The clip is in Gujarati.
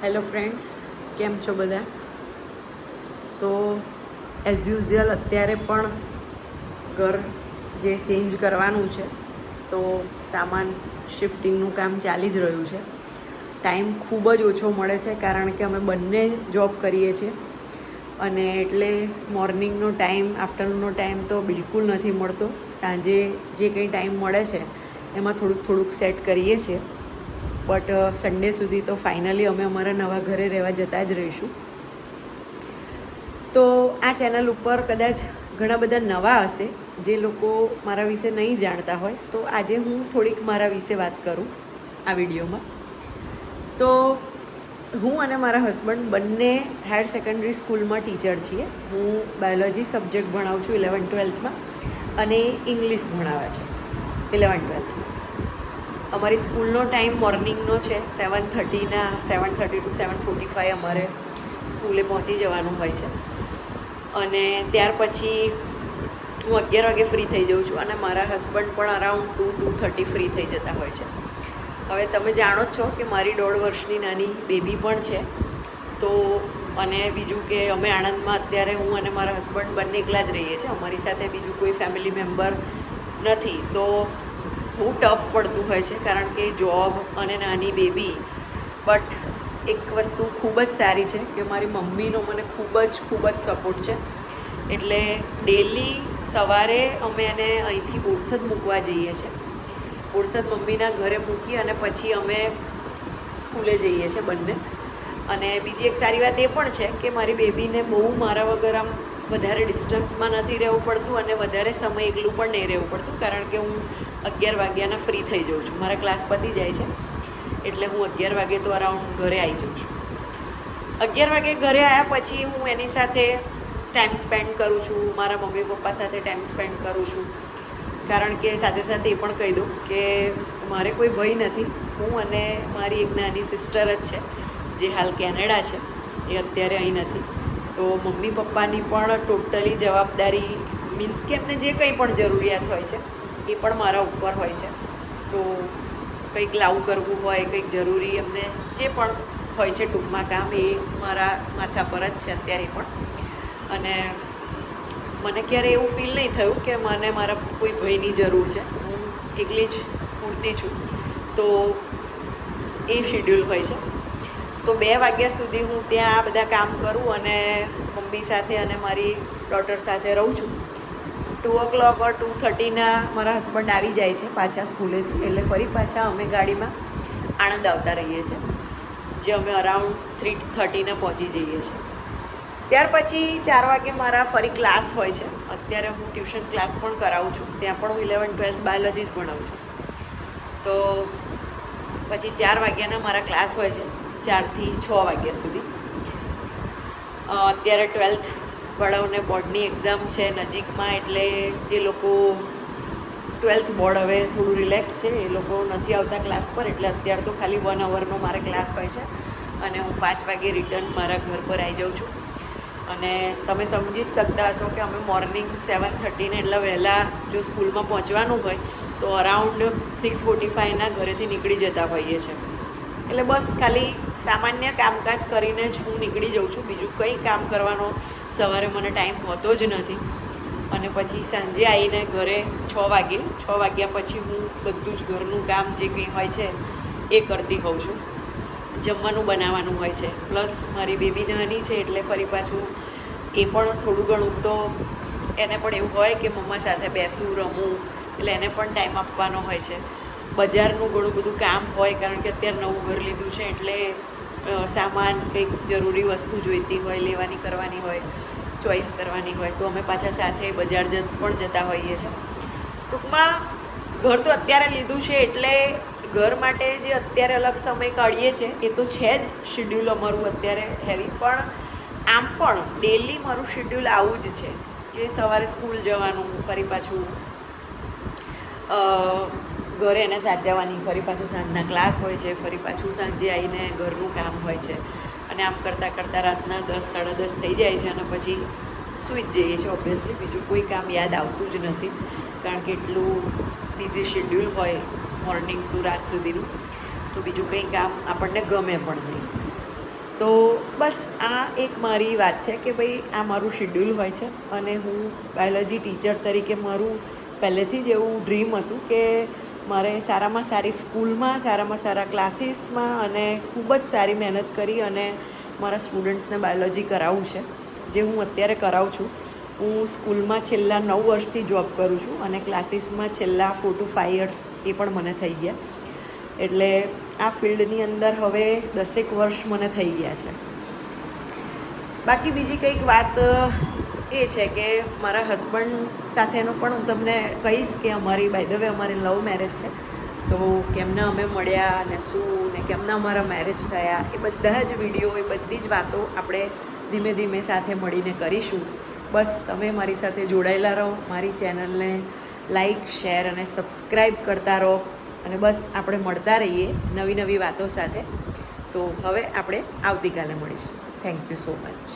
હેલો ફ્રેન્ડ્સ, કેમ છો બધા? તો એઝ યુઝ્યુઅલ અત્યારે પણ ઘર જે ચેન્જ કરવાનું છે તો સામાન શિફ્ટિંગનું કામ ચાલી જ રહ્યું છે. ટાઈમ ખૂબ જ ઓછો મળે છે કારણ કે અમે બંને જોબ કરીએ છીએ અને એટલે મોર્નિંગનો ટાઈમ, આફ્ટરનૂનનો ટાઈમ તો બિલકુલ નથી મળતો. સાંજે જે કંઈ ટાઈમ મળે છે એમાં થોડુંક સેટ કરીએ છીએ. બટ સન્ડે સુધી તો ફાઇનલી અમે અમારા નવા ઘરે રહેવા જતા જ રહીશું. તો આ ચેનલ ઉપર કદાચ ઘણા બધા નવા હશે જે લોકો મારા વિશે નહીં જાણતા હોય, તો આજે હું થોડીક મારા વિશે વાત કરું આ વિડીયોમાં. તો હું અને મારા હસબન્ડ બંને હાયર સેકન્ડરી સ્કૂલમાં ટીચર છીએ. હું બાયોલોજી સબ્જેક્ટ ભણાવું છું 11-12માં અને ઇંગ્લિશ ભણાવે છે 11-12માં. અમારી સ્કૂલનો ટાઈમ મોર્નિંગનો છે 7:30 to 7:45 અમારે સ્કૂલે પહોંચી જવાનું હોય છે અને ત્યાર પછી હું 11 વાગે ફ્રી થઈ જાઉં છું અને મારા હસબન્ડ પણ અરાઉન્ડ 2-2:30 ફ્રી થઈ જતા હોય છે. હવે તમે જાણો જ છો કે મારી 1.5 વર્ષની નાની બેબી પણ છે. તો અને બીજું કે અમે આણંદમાં અત્યારે હું અને મારા હસબન્ડ બંને એકલા જ રહીએ છીએ. અમારી સાથે બીજું કોઈ ફેમિલી મેમ્બર નથી. તો બહુ ટફ પડતું હોય છે કારણ કે જોબ અને નાની બેબી. બટ એક વસ્તુ ખૂબ જ સારી છે કે મારી મમ્મીનો મને ખૂબ જ સપોર્ટ છે. એટલે ડેલી સવારે અમે એને અહીંથી બોરસદ મૂકવા જઈએ છીએ. બોરસદ મમ્મીના ઘરે મૂકી અને પછી અમે સ્કૂલે જઈએ છીએ બંને. અને બીજી એક સારી વાત એ પણ છે કે મારી બેબીને બહુ મારા વગર આમ વધારે ડિસ્ટન્સમાં નથી રહેવું પડતું અને વધારે સમય એકલું પણ નહીં રહેવું પડતું કારણ કે હું 11 વાગ્યાના ફ્રી થઈ જાઉં છું. મારા ક્લાસ પતી જાય છે એટલે હું 11 વાગે તો અરાઉન્ડ ઘરે આવી જાઉં છું. 11 વાગે ઘરે આવ્યા પછી હું એની સાથે ટાઈમ સ્પેન્ડ કરું છું, મારા મમ્મી પપ્પા સાથે ટાઈમ સ્પેન્ડ કરું છું. કારણ કે સાથે સાથે એ પણ કહી દઉં કે મારે કોઈ ભય નથી. હું અને મારી એક નાની સિસ્ટર જ છે જે હાલ કેનેડા છે, એ અત્યારે અહીં નથી. તો મમ્મી પપ્પાની પણ ટોટલી જવાબદારી, મીન્સ કે એમને જે કંઈ પણ જરૂરિયાત હોય છે એ પણ મારા ઉપર હોય છે. તો કંઈક લાવું કરવું હોય, કંઈક જરૂરી એમને જે પણ હોય છે ટૂંકમાં કામ, એ મારા માથા પર જ છે અત્યારે પણ. અને મને ક્યારેય એવું ફીલ નહીં થયું કે મને મારા કોઈ ભયની જરૂર છે. હું એકલી જ પૂરતી છું. તો એ શેડ્યુલ હોય છે. તો 2 વાગ્યા સુધી હું ત્યાં આ બધા કામ કરું અને મમ્મી સાથે અને મારી ડોટર સાથે રહું છું. 2 o'clock or 2:30ના મારા હસબન્ડ આવી જાય છે પાછા સ્કૂલેથી. એટલે ફરી પાછા અમે ગાડીમાં આણંદ આવતા રહીએ છીએ, જે અમે અરાઉન્ડ 3:30ના પહોંચી જઈએ છીએ. ત્યાર પછી 4 વાગે મારા ફરી ક્લાસ હોય છે. અત્યારે હું ટ્યુશન ક્લાસ પણ કરાવું છું. ત્યાં પણ હું 11-12 બાયોલોજી જ ભણાવું છું. તો પછી 4 વાગ્યાના મારા ક્લાસ હોય છે, 4 થી 6 વાગ્યા સુધી. અત્યારે 12th વાળાઓને બોર્ડની એક્ઝામ છે નજીકમાં, એટલે એ લોકો 12th બોર્ડ હવે થોડું રિલેક્સ છે, એ લોકો નથી આવતા ક્લાસ પર. એટલે અત્યારે તો ખાલી 1 hourનો મારે ક્લાસ હોય છે અને હું 5 વાગે રિટર્ન મારા ઘર પર આવી જાઉં છું. અને તમે સમજી જ શકતા હશો કે અમે મોર્નિંગ 7:30ને એટલે વહેલા જો સ્કૂલમાં પહોંચવાનું હોય તો અરાઉન્ડ 6:45ના ઘરેથી નીકળી જતા હોઈએ છીએ. એટલે બસ ખાલી સામાન્ય કામકાજ કરીને જ હું નીકળી જાઉં છું. બીજું કંઈ કામ કરવાનો સવારે મને ટાઈમ હોતો જ નથી. અને પછી સાંજે આવીને ઘરે 6 વાગ્યા પછી હું બધું જ ઘરનું કામ જે કંઈ હોય છે એ કરતી હોઉં છું. જમવાનું બનાવવાનું હોય છે, પ્લસ મારી બેબી નાની છે એટલે ફરી પાછું એ પણ થોડું ઘણું તો એને પણ એવું હોય કે મમ્મા સાથે બેસું, રમું, એટલે એને પણ ટાઈમ આપવાનો હોય છે. બજારનું ઘણું બધું કામ હોય કારણ કે અત્યારે નવું ઘર લીધું છે એટલે સામાન, કંઈક જરૂરી વસ્તુ જોઈતી હોય, લેવાની કરવાની હોય, ચોઈસ કરવાની હોય, તો અમે પાછા સાથે બજાર પણ જતા હોઈએ છીએ. ટૂંકમાં ઘર તો અત્યારે લીધું છે એટલે ઘર માટે જે અત્યારે અલગ સમય કાઢીએ છીએ એ તો છે જ શેડ્યુલ અમારું અત્યારે હેવી. પણ આમ પણ ડેલી મારું શેડ્યુલ આવું જ છે કે સવારે સ્કૂલ જવાનું, ફરી પાછું ઘરે એને સાચવવાની, ફરી પાછું સાંજના ક્લાસ હોય છે, ફરી પાછું સાંજે આવીને ઘરનું કામ હોય છે. અને આમ કરતાં કરતાં રાતના 10-10:30 થઈ જાય છે અને પછી સૂઈ જ જઈએ છીએ. ઓબ્વિયસલી બીજું કોઈ કામ યાદ આવતું જ નથી કારણ કે એટલું બિઝી શેડ્યુલ હોય મોર્નિંગ ટુ રાત સુધીનું. તો બીજું કંઈ કામ આપણને ગમે પણ નહીં. તો બસ આ એક મારી વાત છે કે ભાઈ આ મારું શિડ્યુલ હોય છે અને હું બાયોલોજી ટીચર તરીકે મારું પહેલેથી જ એવું ડ્રીમ હતું કે મારે સારામાં સારી સ્કૂલમાં સારામાં સારા ક્લાસીસમાં અને ખૂબ જ સારી મહેનત કરી અને મારા સ્ટુડન્ટ્સને બાયોલોજી કરાવવું છે, જે હું અત્યારે કરાવું છું. હું સ્કૂલમાં છેલ્લા 9 વર્ષથી જોબ કરું છું અને ક્લાસીસમાં છેલ્લા 4 to 5 યર્સ એ પણ મને થઈ ગયા. એટલે આ ફિલ્ડની અંદર હવે 10 વર્ષ મને થઈ ગયા છે. બાકી બીજી કંઈક વાત એ છે કે મારા હસબન્ડ સાથેનું પણ હું તમને કહીશ કે અમારી બાય ધ વે અમારી લવ મેરેજ છે. તો કેમના અમે મળ્યા અને શું ને કેમના અમારા મેરેજ થયા એ બધા જ વિડીયો, એ બધી જ વાતો આપણે ધીમે ધીમે સાથે મળીને કરીશું. બસ તમે મારી સાથે જોડાયેલા રહો, મારી ચેનલને લાઈક, શેર અને સબસ્ક્રાઈબ કરતા રહો અને બસ આપણે મળતા રહીએ નવી નવી વાતો સાથે. તો હવે આપણે આવતીકાલે મળીશું. Thank you so much.